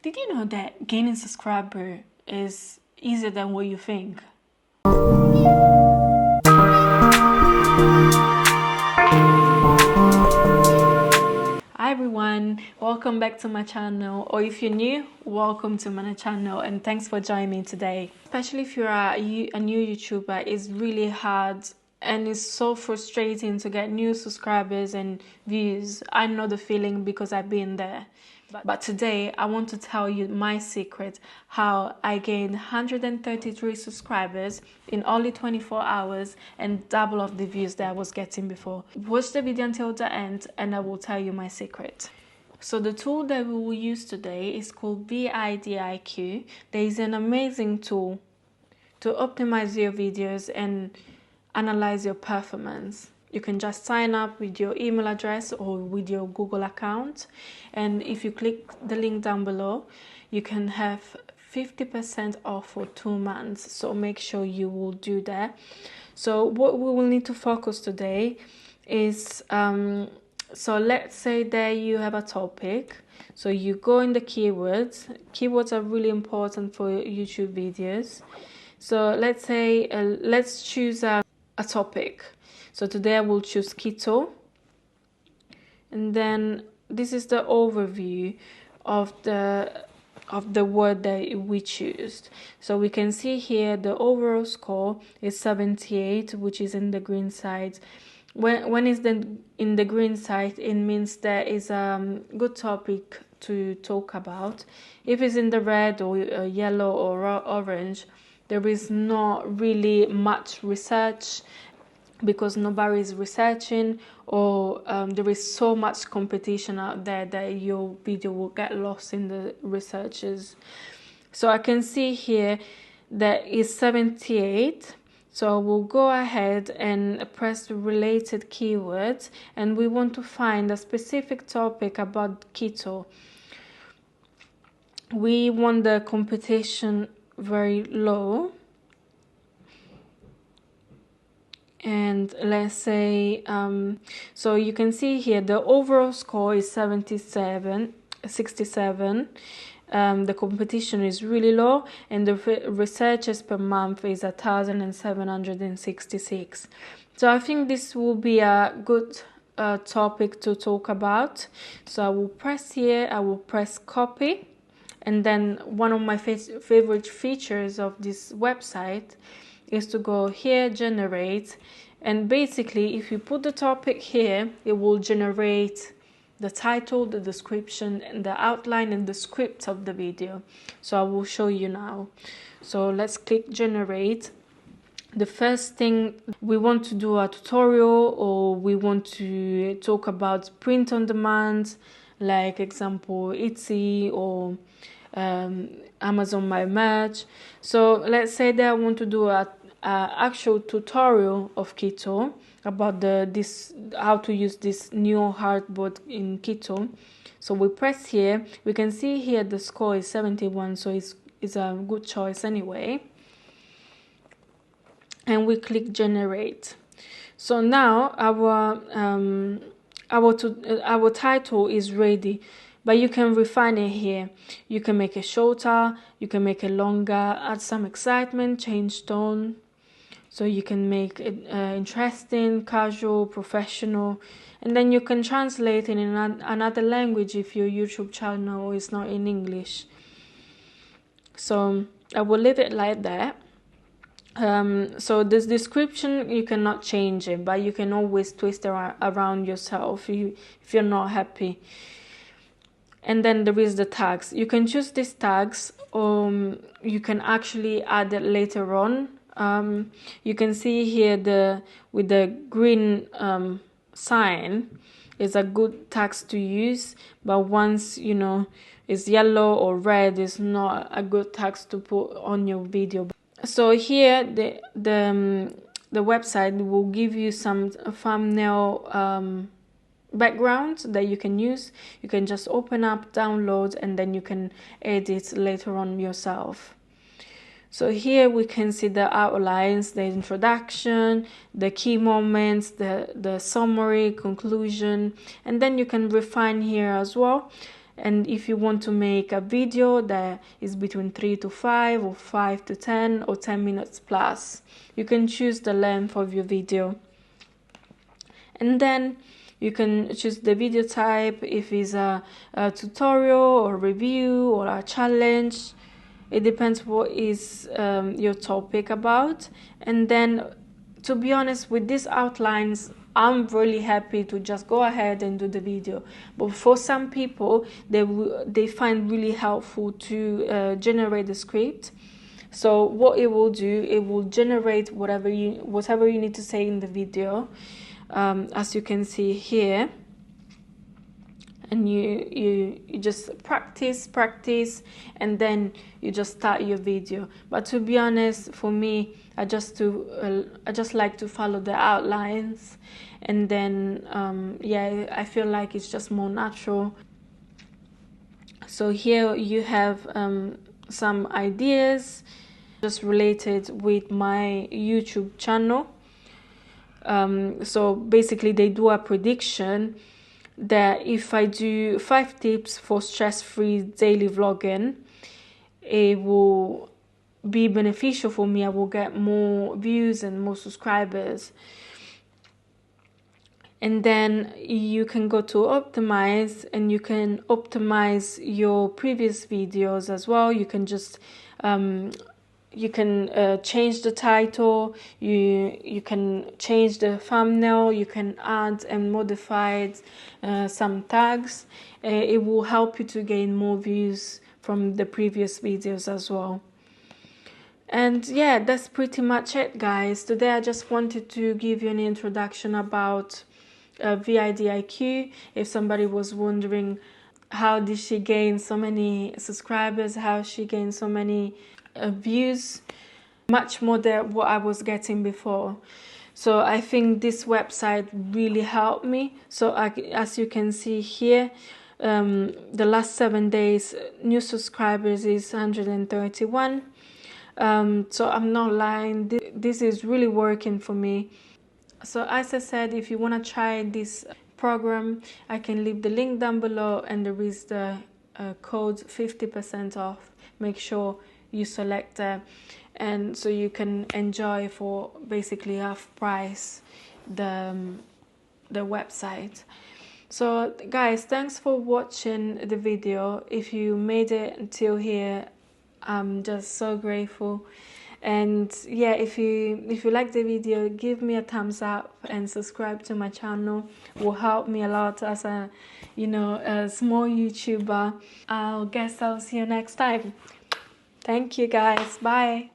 Did you know that gaining subscriber is easier than what you think? Hi everyone, welcome back to my channel, or if you're new, welcome to my channel and thanks for joining me today. Especially if you're a new YouTuber, it's really hard and it's so frustrating to get new subscribers and views. I know the feeling because I've been there. But today I want to tell you my secret, how I gained 133 subscribers in only 24 hours and double of the views that I was getting before. Watch the video until the end and I will tell you my secret. So the tool that we will use today is called VidIQ. There is an amazing tool to optimize your videos and analyze your performance. You can just sign up with your email address or with your Google account, and if you click the link down below, you can have 50% off for 2 months. So make sure you will do that. So what we will need to focus today is so let's say that you have a topic. So you go in the keywords. Keywords are really important for YouTube videos. So let's say let's choose a topic. So today I will choose keto, and then this is the overview of the word that we choose. So we can see here the overall score is 78, which is in the green side. When it's in the green side, it means that is a good topic to talk about. If it's in the red or yellow or orange, there is not really much research, because nobody is researching, or there is so much competition out there that your video will get lost in the researches. So I can see here that is 78. So we'll go ahead and press the related keywords, and we want to find a specific topic about keto. We want the competition very low. And let's say, so you can see here the overall score is 67. The competition is really low, and the researches per month is 1,766. So I think this will be a good topic to talk about. So I will press here, I will press copy, and then one of my favorite features of this website is to go here, generate, and basically if you put the topic here, it will generate the title, the description, and the outline and the script of the video. So I will show you now. So let's click generate. The first thing, we want to do a tutorial, or we want to talk about print on demand, like example Etsy or Amazon My Merch. So let's say that I want to do a actual tutorial of keto about how to use this new hardboard in keto. So we press here, we can see here the score is 71, so it's a good choice anyway, and we click generate. So now our title is ready, but you can refine it here. You can make it shorter, you can make it longer, add some excitement, change tone. So you can make it interesting, casual, professional, and then you can translate it in another language if your YouTube channel is not in English. So I will leave it like that. So this description, you cannot change it, but you can always twist around yourself if you're not happy. And then there is the tags. You can choose these tags, or you can actually add it later on. You can see here with the green sign is a good tags to use, but once it's yellow or red, is not a good tags to put on your video. So here the website will give you some thumbnail background that you can use. You can just open up, download, and then you can edit later on yourself. So here we can see the outlines, the introduction, the key moments, the summary, conclusion, and then you can refine here as well. And if you want to make a video that is between 3 to 5 or 5 to 10 or 10 minutes plus, you can choose the length of your video. And then you can choose the video type, if it's a tutorial or review or a challenge. It depends what is your topic about. And then, to be honest, with these outlines, I'm really happy to just go ahead and do the video. But for some people, they find really helpful to generate the script. So what it will do, it will generate whatever you need to say in the video, as you can see here. And you just practice, and then you just start your video. But to be honest, for me, I just like to follow the outlines, and then yeah, I feel like it's just more natural. So here you have some ideas just related with my YouTube channel. So basically, they do a prediction that if I do 5 tips for stress-free daily vlogging, it will be beneficial for me. I will get more views and more subscribers. And then you can go to optimize, and you can optimize your previous videos as well. You can just change the title, you can change the thumbnail, you can add and modify some tags. It will help you to gain more views from the previous videos as well. And yeah, that's pretty much it, guys. Today I just wanted to give you an introduction about VidIQ. If somebody was wondering how did she gain so many subscribers, how she gained so many views, much more than what I was getting before. So I think this website really helped me. So as you can see here, the last 7 days new subscribers is 131. So I'm not lying, this is really working for me. So as I said, if you want to try this program, I can leave the link down below, and there is the code 50% off. Make sure you select that, and so you can enjoy for basically half price the website. So guys, thanks for watching the video. If you made it until here, I'm just so grateful. And yeah, if you like the video, give me a thumbs up and subscribe to my channel. It will help me a lot as a small YouTuber. I'll see you next time. Thank you guys. Bye.